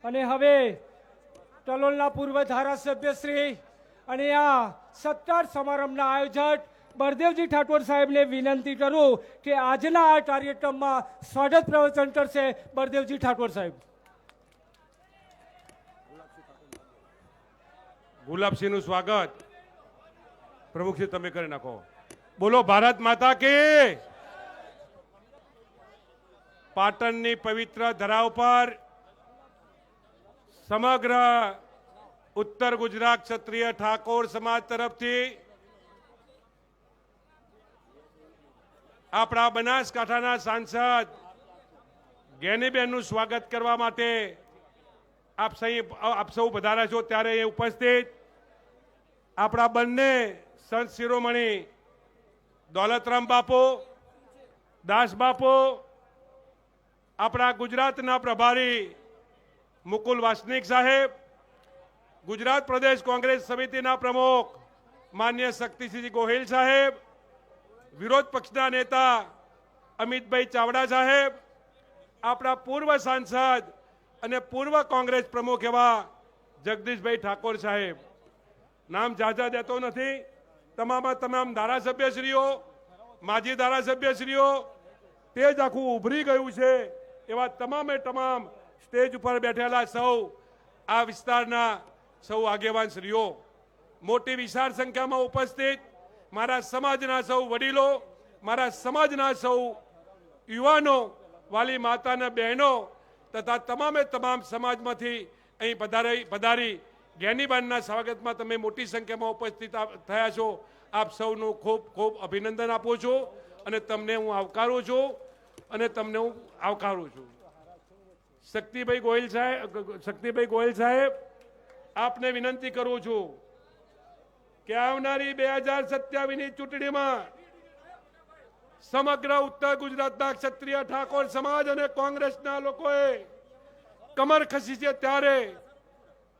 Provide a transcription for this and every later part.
અને હવે તલોલના પૂર્વ ધારાસભ્ય શ્રી અને આ સત્કાર સમારંભના આયોજક બળદેવજી ઠાકોર સાહેબને વિનંતી કરું કે આજના આ કાર્યક્રમમાં સ્વાગત પ્રવચન કરશે બળદેવજી ઠાકોર સાહેબ. ગુલાબસિંહનું સ્વાગત પ્રમુખજી તમે કરી નાખો. બોલો ભારત માતા કી. પાટણની પવિત્ર ધરા ઉપર સમગ્ર ઉત્તર ગુજરાત ક્ષત્રિય ઠાકોર સમાજ તરફથી આપણા બનાસકાંઠાના સાંસદ જ્ઞાનીબેનનું સ્વાગત કરવા માટે આપ સૌ પધાર્યા છો. ત્યારે એ ઉપસ્થિત આપણા બંને સંત શિરોમણી દોલતરામ બાપુ, દાસ બાપુ, આપણા ગુજરાતના પ્રભારી મુકુલ વાસનિક સાહેબ, ગુજરાત પ્રદેશ કોંગ્રેસ સમિતિના પ્રમુખ માન્ય શક્તિસિંહ ગોહિલ સાહેબ, વિરોધ પક્ષના નેતા અમિતભાઈ ચાવડા સાહેબ, આપણા પૂર્વ સાંસદ અને પૂર્વ કોંગ્રેસ પ્રમુખ એવા જગદીશભાઈ ઠાકોર સાહેબ. નામ જાજા દેતો નથી. તમામ ધારાસભ્યશ્રીઓ, માજી ધારાસભ્યશ્રીઓ, તે જ આખું ઉભરી ગયું છે એવા તમામ સ્ટેજ ઉપર બેઠેલા સૌ આ વિસ્તારના સૌ આગેવાન શ્રીઓ, મોટી વિશાળ સંખ્યામાં ઉપસ્થિત મારા સમાજના સૌ વડીલો, મારા સમાજના સૌ યુવાનો, વાલી માતાના બહેનો તથા તમામ સમાજમાંથી અહીં પધારી જ્ઞાનીબાનના સ્વાગતમાં તમે મોટી સંખ્યામાં ઉપસ્થિત થયા છો. આપ સૌનું ખૂબ ખૂબ અભિનંદન આપું છું અને તમને હું આવકારું છું. શક્તિભાઈ ગોહિલ સાહેબ, આપને વિનંતી કરું છું કે આવનારી 2027ની ચૂંટણીમાં સમગ્ર ઉત્તર ગુજરાતના ક્ષત્રિય ઠાકોર સમાજ અને કોંગ્રેસના લોકોએ કમર ખસી છે. ત્યારે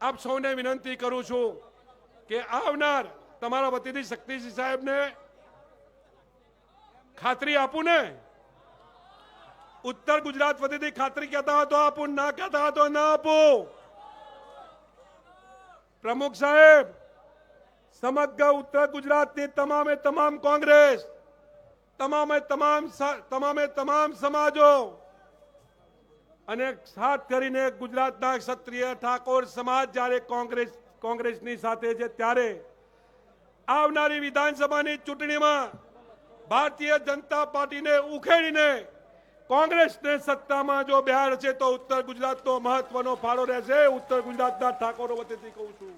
આપ સૌને વિનંતી કરું છું કે આવનાર તમારા વતીથી શક્તિસિંહ સાહેબને ખાતરી આપું ને, ઉત્તર ગુજરાત વતીથી ખાતરી કહેતા હોય તો આપું, ના કહેતા હોય તો ના આપું. પ્રમુખ સાહેબ, સમગ્ર ઉત્તર ગુજરાતની તમામ કોંગ્રેસ, તમામ સમાજો અને ખાસ કરીને ગુજરાતના ક્ષત્રિય ઠાકોર સમાજ જ્યારે કોંગ્રેસની સાથે છે ત્યારે આવનારી વિધાનસભાની ચૂંટણીમાં ભારતીય જનતા પાર્ટીને ઉખેડીને કોંગ્રેસને સત્તામાં જો બિહાર છે તો ઉત્તર ગુજરાતનો મહત્વનો ફાળો રહેશે. ઉત્તર ગુજરાતના ઠાકોરો વતીથી કહું છું.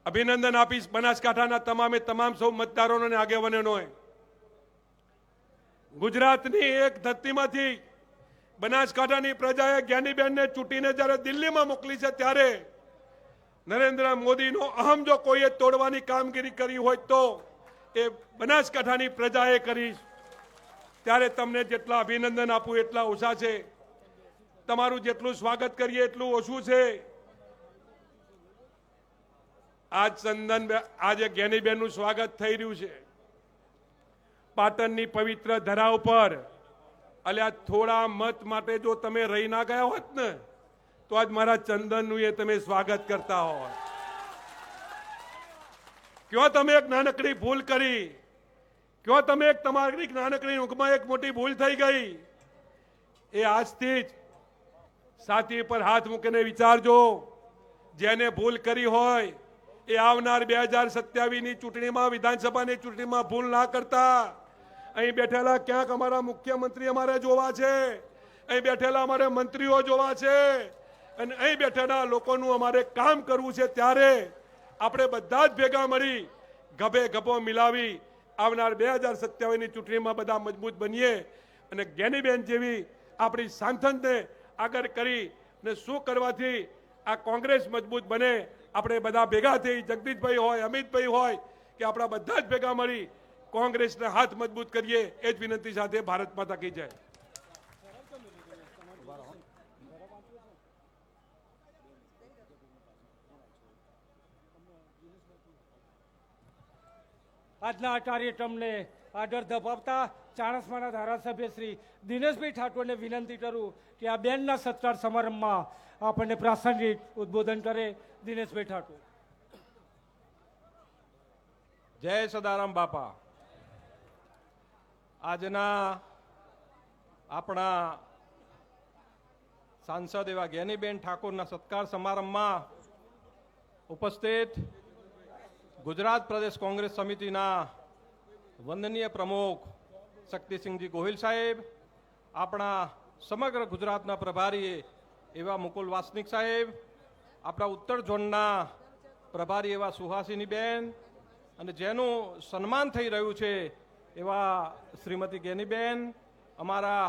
અભિનંદન આપીશ બનાસકાંઠાના તમામ સૌ મતદારોને અને આગેવાનોને. ગુજરાતની એક ધરતીમાંથી બનાસકાંઠાની પ્રજાએ જ્ઞાનીબેનને ચૂંટીને જ્યારે દિલ્હીમાં મોકલી છે ત્યારે નરેન્દ્ર મોદીનો અહમ જો કોઈએ તોડવાની કામગીરી કરી હોય તો એ બનાસકાંઠાની પ્રજાએ કરી. ત્યારે તમને જેટલા અભિનંદન આપું એટલા ઓછા છે. તમારું જેટલું સ્વાગત કરીએ એટલું ઓછું છે. આજે જ્ઞાનીબેનનું સ્વાગત થઈ રહ્યું છે પાટણની પવિત્ર ધરા ઉપર. અલ્યા થોડા મત માટે જો તમે રહી ના ગયા હોત ને તો આજ મારા ચંદનનું એ તમે સ્વાગત કરતા હોત. ક્યાં તમે એક નાનકડી ભૂલ કરી, ક્યાં તમે એક તમારી નાનકડી ઊંઘમાં એક મોટી ભૂલ થઈ ગઈ. એ આજથી જ છાતી પર હાથ મૂકીને વિચારજો. જેને ભૂલ કરી હોય એ આવનાર 2027ની ચૂંટણીમાં, વિધાનસભાની ચૂંટણીમાં ભૂલ ના કરતા. અહીં બેઠેલા ક્યાંક અમારા મુખ્યમંત્રી અમારે જોવા છે, અહીં બેઠેલા અમારે મંત્રીઓ જોવા છે અને અહીં બેઠેલા લોકોનું અમારે કામ કરવું છે. ત્યારે આપણે બધા જ ભેગા મળી ગભો મિલાવી આવનાર 2027ની ચૂંટણીમાં બધા મજબૂત બનીએ અને જ્ઞાનીબેન જેવી આપણી સાંસદને આગળ કરી ને શું કરવાથી આ કોંગ્રેસ મજબૂત બને. આપણે બધા ભેગા થઈ, જગદીશભાઈ હોય, અમિતભાઈ હોય, કે આપણા બધા જ ભેગા મળી કોંગ્રેસના હાથ મજબૂત કરીએ. એ જ વિનંતી સાથે ભારત માતા કી જય. આજના કાર્યક્રમને આગળ ધપાવતા ચાણસ્માના ધારાસભ્ય શ્રી દિનેશભાઈ ઠાકોરને વિનંતી કરું કે આ બેનના સત્કાર સમારંભમાં આપણને પ્રાસંગિક ઉદ્બોધન કરે. દિનેશભાઈ ઠાકોર. જય સદારામ બાપા. આજના આપણા સાંસદ એવા જ્ઞાનીબેન ઠાકોરના સત્કાર સમારંભમાં ઉપસ્થિત ગુજરાત પ્રદેશ કોંગ્રેસ સમિતિના વંદનીય પ્રમુખ શક્તિસિંહજી ગોહિલ સાહેબ, આપણા સમગ્ર ગુજરાતના પ્રભારી એવા મુકુલ વાસનિક સાહેબ, આપણા ઉત્તર ઝોનના પ્રભારી એવા સુહાસિનીબેન, અને જેનું સન્માન થઈ રહ્યું છે એવા શ્રીમતી જ્ઞાનીબેન, અમારા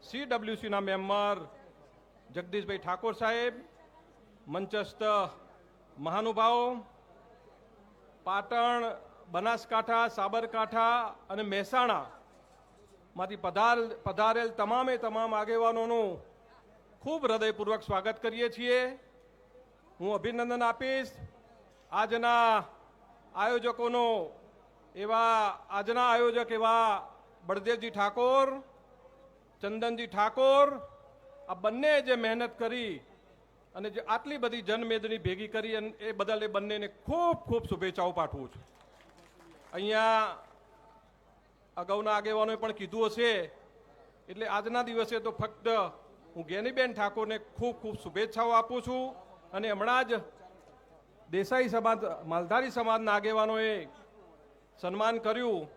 CWCના મેમ્બર જગદીશભાઈ ઠાકોર સાહેબ, મંચસ્થ મહાનુભાવો, પાટણ, બનાસકાંઠા, સાબરકાંઠા અને મહેસાણામાંથી પધારેલ તમામ આગેવાનોનું ખૂબ હૃદયપૂર્વક સ્વાગત કરીએ છીએ. હું અભિનંદન આપીશ આજના આયોજક એવા બળદેવજી ઠાકોર, ચંદનજી ઠાકોર, આ બંને જે મહેનત કરી અને જે આટલી બધી જનમેદની ભેગી કરી એ બદલ એ બંનેને ખૂબ ખૂબ શુભેચ્છાઓ પાઠવું છું. અહીંયા અગાઉના આગેવાનોએ પણ કીધું હશે, એટલે આજના દિવસે તો ફક્ત હું જ્ઞાનીબેન ઠાકોરને ખૂબ ખૂબ શુભેચ્છાઓ આપું છું. અને હમણાં જ દેસાઈ સમાજ, માલધારી સમાજના આગેવાનોએ સન્માન કર્યું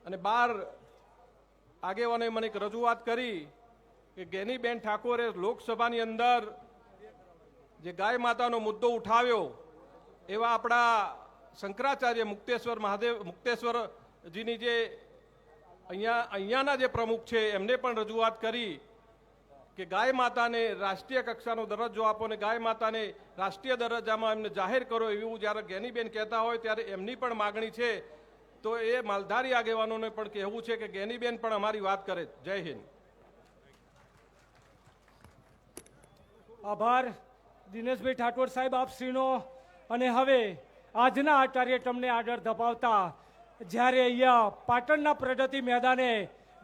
અને 12 આગેવાનોએ મને એક રજૂઆત કરી કે જ્ઞાનીબેન ઠાકોરે લોકસભાની અંદર જે ગાય માતાનો મુદ્દો ઉઠાવ્યો એવા આપણા શંકરાચાર્ય મુક્તેશ્વરજીની જે અહીંયાના જે પ્રમુખ છે એમને પણ રજૂઆત કરી કે ગાય માતાને રાષ્ટ્રીય કક્ષાનો દરજ્જો આપો અને ગાય માતાને રાષ્ટ્રીય દરજ્જામાં એમને જાહેર કરો, એવું જ્યારે જ્ઞાનીબેન કહેતા હોય ત્યારે એમની પણ માગણી છે. તો એ માલધારી આગેવાનોને પણ કહેવું છે કે જ્ઞાનીબેન પણ અમારી વાત કરે. જય હિન્દ. આભાર દિનેશભાઈ ઠાકોર સાહેબ આપશ્રીનો. અને હવે આજના આ કાર્યક્રમને આગળ ધપાવતા જ્યારે અહીંયા પાટણના પ્રગતિ મેદાને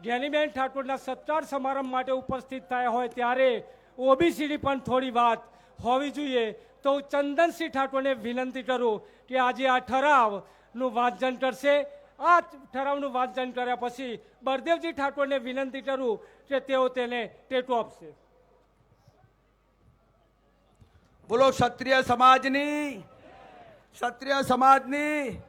જ્ઞાનીબેન ઠાકોરના સત્કાર સમારંભ માટે ઉપસ્થિત થયા હોય ત્યારે ઓબીસીની પણ થોડી વાત હોવી જોઈએ. તો હું ચંદનસિંહ ઠાકોરને વિનંતી કરું કે આજે આ ઠરાવનું વાંચન કરશે. આ ઠરાવનું વાંચન કર્યા પછી બળદેવજી ઠાકોરને વિનંતી કરું કે તેઓ તેને ટેકો આપશે. બોલો ક્ષત્રિય સમાજની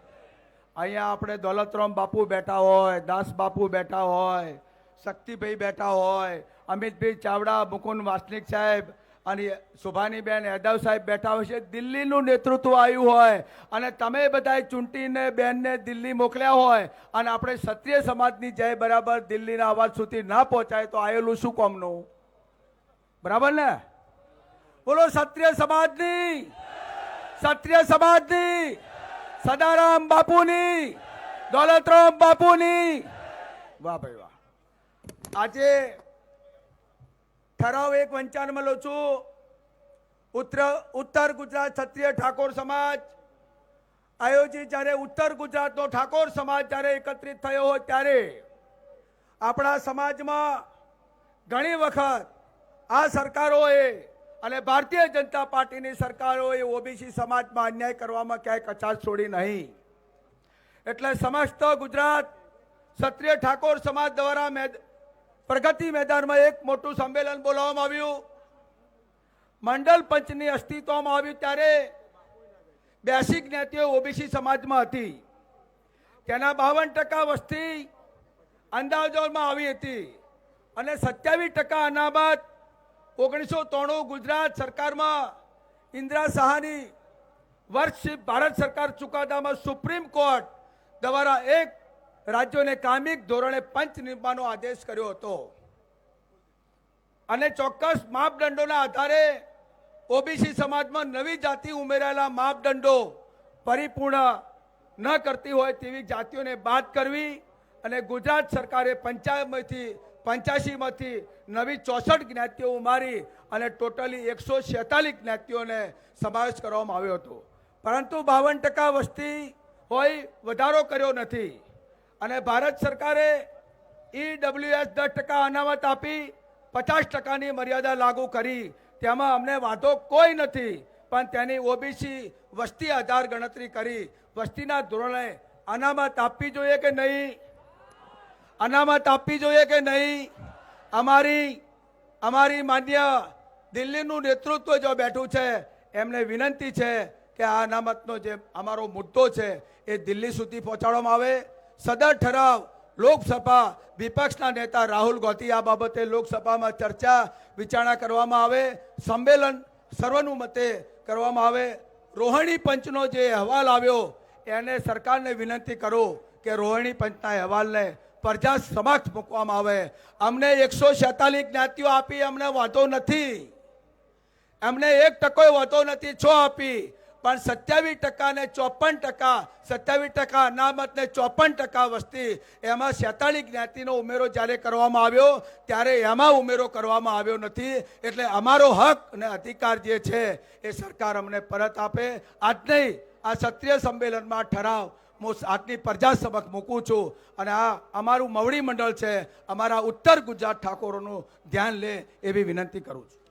અહીંયા આપણે દોલતરામ બાપુ બેઠા હોય, દાસ બાપુ બેઠા હોય, શક્તિભાઈ બેઠા હોય, અમિતભાઈ ચાવડા, મુકુંદ વાસનિક સાહેબ અને શોભાનીબેન યાદવ સાહેબ બેઠા હોય છે. દિલ્હીનું નેતૃત્વ આવ્યું હોય અને તમે બધાએ ચૂંટીને બેનને દિલ્હી મોકલ્યા હોય અને આપણે ક્ષત્રિય સમાજની જય બરાબર દિલ્હીના અવાજ સુધી ના પહોંચાય તો આવેલું શું કોમનું? બરાબર ને? બોલો ક્ષત્રિય સમાજની, સદારામ બાપુની, દોલતરામ બાપુની. વાહ ભાઈ વાહ. આજે ઠરાવ એક વંચાણ મળ્યો છું. ઉત્તર ગુજરાત ક્ષત્રિય ઠાકોર સમાજ આયોજિત જ્યારે ઉત્તર ગુજરાતનો ઠાકોર સમાજ જ્યારે એકત્રિત થયો હોય ત્યારે આપણા સમાજમાં ઘણી વખત આ સરકારોએ અને ભારતીય જનતા પાર્ટીની સરકારોએ ઓબીસી સમાજમાં અન્યાય કરવામાં ક્યાંય કચાશ છોડી નહીં. એટલે સમસ્ત ગુજરાત ક્ષત્રિય ઠાકોર સમાજ દ્વારા પ્રગતિ મેદાનમાં એક મોટું સંમેલન બોલાવવામાં આવ્યું. મંડળ પંચની અસ્તિત્વમાં આવ્યું ત્યારે 82 જ્ઞાતિઓ ઓબીસી સમાજમાં હતી. તેના 52% વસ્તી અંદાજોમાં આવી હતી અને 27% અનામત 1993 ગુજરાત સરકારમાં ઇન્દિરા શાહની વર્ષ ભારત સરકાર ચુકાદામાં સુપ્રીમ કોર્ટ દ્વારા એક રાજ્યોને કાયમી ધોરણે પંચ નિમવાનો આદેશ કર્યો હતો અને ચોક્કસ માપદંડોના આધારે ઓબીસી સમાજમાં નવી જાતિ ઉમેરાયેલા માપદંડો પરિપૂર્ણ ન કરતી હોય તેવી જાતિઓને બાદ કરવી અને ગુજરાત સરકારે 85માંથી નવી 64 જ્ઞાતિઓ ઉમેરી અને ટોટલી 146 જ્ઞાતિઓને સમાવેશ કરવામાં આવ્યો હતો. પરંતુ 52% વસ્તી હોય વધારો કર્યો નથી અને ભારત સરકારે EWS 10% અનામત આપી 50%ની મર્યાદા લાગુ કરી, તેમાં અમને વાંધો કોઈ નથી, પણ તેની OBC વસ્તી આધાર ગણતરી કરી વસ્તીના ધોરણે અનામત આપવી જોઈએ કે નહીં? અનામત આપવી જોઈએ કે નહીં? અમારી માન્ય દિલ્હીનું નેતૃત્વ જો બેઠું છે એમને વિનંતી છે કે આ અનામતનો જે અમારો મુદ્દો છે એ દિલ્હી સુધી પહોંચાડવામાં આવે. સદર ઠરાવ લોકસભા વિપક્ષના નેતા રાહુલ ગાંધી આ બાબતે લોકસભામાં ચર્ચા વિચારણા કરવામાં આવે, સંમેલન સર્વાનુમતે કરવામાં આવે. રોહિણી પંચનો જે અહેવાલ આવ્યો એને સરકારને વિનંતી કરો કે રોહિણી પંચના અહેવાલને પ્રજા સમક્ષ મૂકવામાં આવે. અમને 146 જ્ઞાતિઓ આપી, અમને વાંધો નથી, અમને 1% વાંધો નથી, 6 આપી, પણ 27% ને 54%, 27% અનામત ને 54% વસ્તી, એમાં 46 જ્ઞાતિનો ઉમેરો જ્યારે કરવામાં આવ્યો ત્યારે એમાં ઉમેરો કરવામાં આવ્યો નથી. એટલે અમારો હક અને અધિકાર જે છે એ સરકાર અમને પરત આપે. આજ નહીં, આ ક્ષત્રિય સંમેલનમાં ઠરાવ હું આજની પ્રજા સમક્ષ મૂકું છું અને આ અમારું મવડી મંડળ છે, અમારા ઉત્તર ગુજરાત ઠાકોરોનું ધ્યાન લે એવી વિનંતી કરું છું.